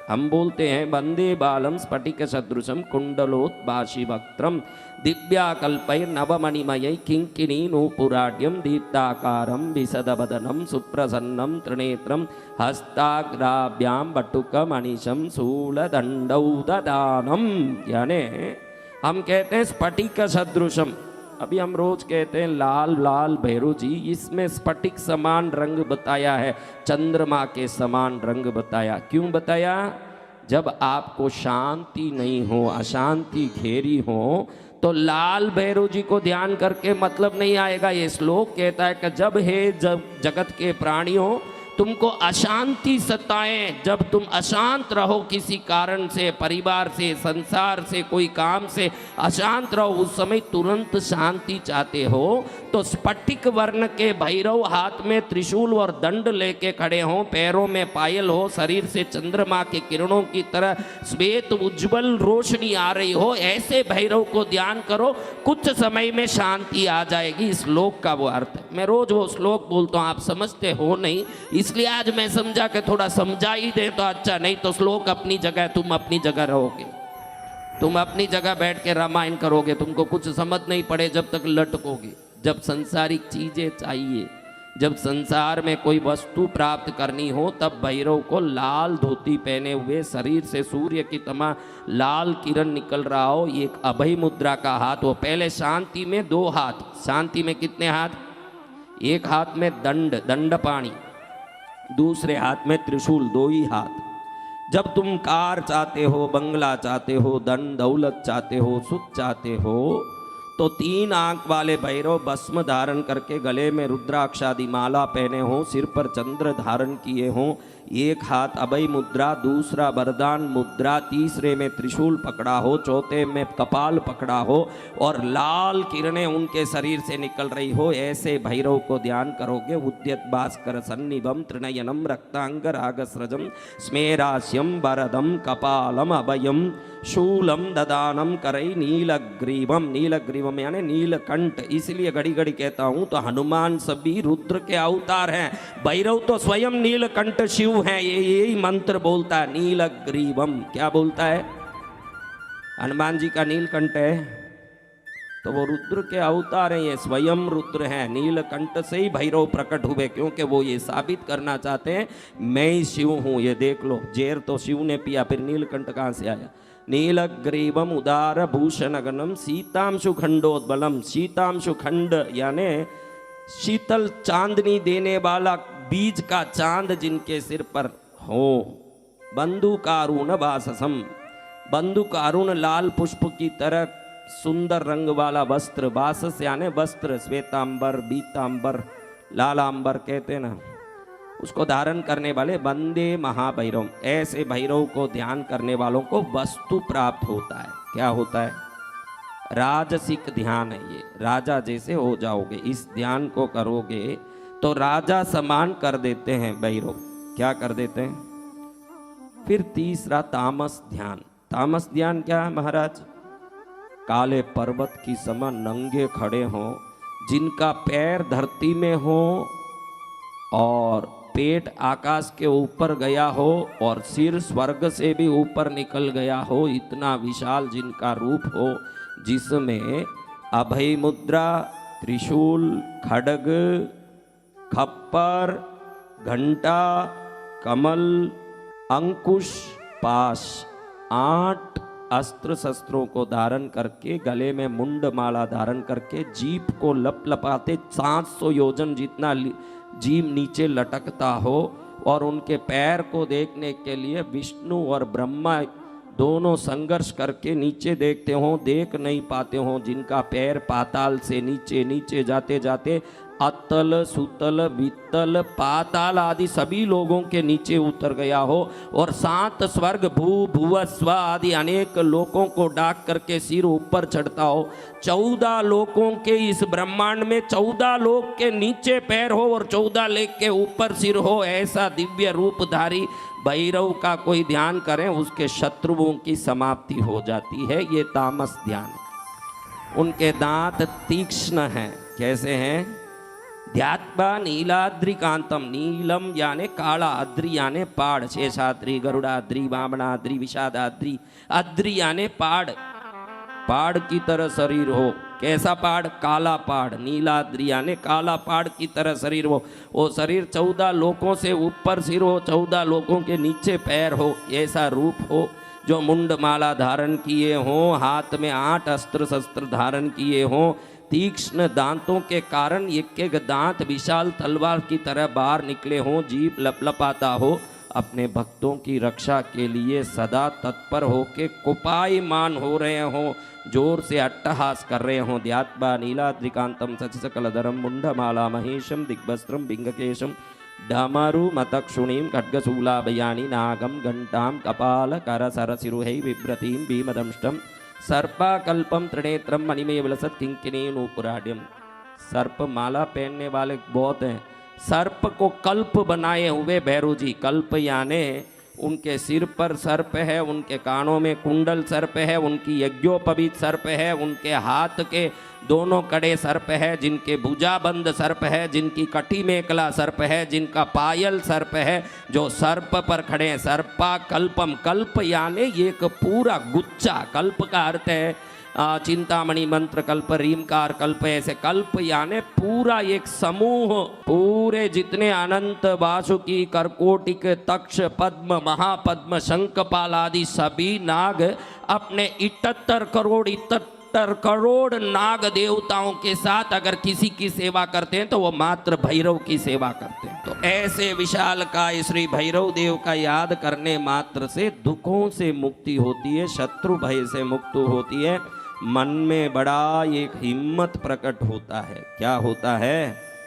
हम बोलते हैं वंदे बालम स्फटिक सदृशम कुंडलोत्भाषी वक्त्रम दिव्याकल्पैर नवमणिमयै किंकिणी नूपुराढ्यम दीप्ताकारं विशदवदनं सुप्रसन्नं त्रिनेत्रं हस्ताग्राभ्यां बटुकमणिशं शूलदंडौ ददानम। यानी हम कहते हैं स्फटिक सदृशम, अभी हम रोज कहते हैं लाल लाल भैरव जी, इसमें स्फटिक समान रंग बताया है, चंद्रमा के समान रंग बताया। क्यों बताया? जब आपको शांति नहीं हो, अशांति घेरी हो, तो लाल भैरव जी को ध्यान करके मतलब नहीं आएगा। ये श्लोक कहता है कि जब जगत के प्राणियों तुमको अशांति सताए, जब तुम अशांत रहो किसी कारण से, परिवार से, संसार से, कोई काम से अशांत रहो, उस समय तुरंत शांति चाहते हो तो स्फटिक वर्ण के भैरव हाथ में त्रिशूल और दंड लेके खड़े हों, पैरों में पायल हो, शरीर से चंद्रमा के किरणों की तरह श्वेत उज्जवल रोशनी आ रही हो, ऐसे भैरव को ध्यान करो, कुछ समय में शांति आ जाएगी। इस श्लोक का वो अर्थ है। मैं रोज वो श्लोक बोलता हूँ, आप समझते हो नहीं, इसलिए आज मैं समझा कि थोड़ा समझा ही दे तो अच्छा, नहीं तो श्लोक अपनी जगह, तुम अपनी जगह रहोगे, तुम अपनी जगह बैठ के रामायण करोगे, तुमको कुछ समझ नहीं पड़े जब तक लटकोगे। जब संसारिक चीजें चाहिए, जब संसार में कोई वस्तु प्राप्त करनी हो, तब भैरव को लाल धोती पहने हुए, शरीर से सूर्य की तरह लाल किरण निकल रहा हो, एक अभय मुद्रा का हाथ हो। पहले शांति में 2 हाथ, शांति में कितने हाथ? एक हाथ में दंड पाणी, दूसरे हाथ में त्रिशूल, 2 ही हाथ। जब तुम कार चाहते हो, बंगला चाहते हो, धन दौलत चाहते हो, सुख चाहते हो, तो 3 आंख वाले भैरव भस्म धारण करके गले में रुद्राक्षादि माला पहने हो, सिर पर चंद्र धारण किए हों, एक हाथ अभय मुद्रा, दूसरा वरदान मुद्रा, तीसरे में त्रिशूल पकड़ा हो, चौथे में कपाल पकड़ा हो और लाल किरणें उनके शरीर से निकल रही हो, ऐसे भैरव को ध्यान करोगे। उद्यत भास्कर सन्निभम त्रिनयनम रक्तांग रागस्रजम स्मेरास्यम वरदम कपालम अभयम शूलम ददानम करई नीलग्रीवम। नीलग्रीवम यानी नीलकंठ, इसलिए घड़ी घड़ी कहता हूं तो हनुमान सभी रुद्र के अवतार हैं, भैरव तो स्वयं नीलकंठ शिव हैं। यही मंत्र बोलता है नीलग्रीवम। क्या बोलता है? हनुमान जी का नीलकंठ है तो वो रुद्र के अवतार हैं, ये स्वयं रुद्र हैं। नीलकंठ से ही भैरव प्रकट हुए, क्योंकि वो ये साबित करना चाहते हैं मैं ही शिव हूं। ये देख लो, जेर तो शिव ने पिया, फिर नीलकंठ कहां से आया? नीलग्रीवम उदार भूषणगणम सीतांशु खंडोद्बलम। सीतांशु खंड यानी शीतल चांदनी देने वाला बीज का चांद जिनके सिर पर हो। बंदुकारुण वाससम, बंदुकारुण लाल पुष्प की तरह सुंदर रंग वाला वस्त्र, वासस यानी वस्त्र, श्वेतांबर, बीतांबर, लालांबर कहते ना, उसको धारण करने वाले वंदे महाभैरव। ऐसे भैरव को ध्यान करने वालों को वस्तु प्राप्त होता है। क्या होता है? राजसिक ध्यान है ये, राजा जैसे हो जाओगे। इस ध्यान को करोगे तो राजा समान कर देते हैं भैरव। क्या कर देते हैं? फिर तीसरा तामस ध्यान। तामस ध्यान क्या है महाराज? काले पर्वत की समान नंगे खड़े हों, जिनका पैर धरती में हो और पेट आकाश के ऊपर गया हो और सिर स्वर्ग से भी ऊपर निकल गया हो, इतना विशाल जिनका रूप हो, जिसमें अभय मुद्रा, त्रिशूल, खड्ग, खप्पर, घंटा, कमल, अंकुश, पाश, 8 अस्त्र शस्त्रों को धारण करके, गले में मुंड माला धारण करके, जीभ को लपलपाते 700 योजन जितना जीभ नीचे लटकता हो, और उनके पैर को देखने के लिए विष्णु और ब्रह्मा दोनों संघर्ष करके नीचे देखते हो, देख नहीं पाते हो, जिनका पैर पाताल से नीचे नीचे जाते जाते अतल, सुतल, वितल, पाताल आदि सभी लोगों के नीचे उतर गया हो, और 7 स्वर्ग, भू, भुव, स्व आदि अनेक लोकों को डाक करके सिर ऊपर चढ़ता हो। 14 लोकों के इस ब्रह्मांड में 14 लोक के नीचे पैर हो और 14 लेक के ऊपर सिर हो, ऐसा दिव्य रूपधारी भैरव का कोई ध्यान करें, उसके शत्रुओं की समाप्ति हो जाती है। ये तामस ध्यान है। उनके दांत तीक्ष्ण हैं। कैसे हैं? ध्यात्वा नीलाद्रिकांतम, नीलम याने काला, अद्रि याने पाड़, शेषाद्रि, गरुड़ाद्रि, वामनाद्रि, विषादाद्रि, अद्रि याने पाड़, पाड़ की तरह शरीर हो। कैसा पाड़? काला पाड़। नीलाद्रि याने काला पाड़ की तरह शरीर हो। वो शरीर 14 लोकों से ऊपर सिर हो, 14 लोकों के नीचे पैर हो, ऐसा रूप हो। जो मुंड माला धारण किए हों, हाथ में 8 अस्त्र शस्त्र धारण किए हों, तीक्ष्ण दांतों के कारण एक एक दांत विशाल तलवार की तरह बाहर निकले हों, जीभ लपलपाता हो, अपने भक्तों की रक्षा के लिए सदा तत्पर होके कुपायमान हो रहे हों, जोर से अट्टहास कर रहे हों। ध्यात्वा नीलाद्रिकांतम सचसकलधरम मुंडमाला महेशम दिग्वस्त्रम बिंगकेशम डमरु मतक्षुणीं खड्गशूलाभयानि नागम घंटां कपाल करसरसिरुहै बिभ्रतीं भीमदंष्टम सर्पाकल्पम त्रिनेत्रम मणिमेव विलसत् किंकिणी नूपुराड्यम। सर्प माला पहनने वाले बहुत हैं। सर्प को कल्प बनाए हुए भैरव जी, कल्प याने उनके सिर पर सर्प है, उनके कानों में कुंडल सर्प है, उनकी यज्ञोपवीत सर्प है, उनके हाथ के दोनों कड़े सर्प है, जिनके भुजाबंद सर्प है, जिनकी कटी मेखला सर्प है, जिनका पायल सर्प है, जो सर्प पर खड़े हैं। सर्पा कल्पम, कल्प यानी एक पूरा गुच्छा। कल्प का अर्थ है चिंतामणि मंत्र कल्प, रीमकार कल्प, ऐसे कल्प यानी पूरा एक समूह। पूरे जितने अनंत, वासुकी, करकोटिक, तक्ष, पद्म, महापद्म, शंखपाल आदि सभी नाग अपने 78 करोड़ नाग देवताओं के साथ अगर किसी की सेवा करते हैं तो वो मात्र भैरव की सेवा करते हैं। तो ऐसे विशाल काय श्री भैरव देव का याद करने मात्र से दुखों से मुक्ति होती है, शत्रु भय से मुक्त होती है, मन में बड़ा एक हिम्मत प्रकट होता है। क्या होता है?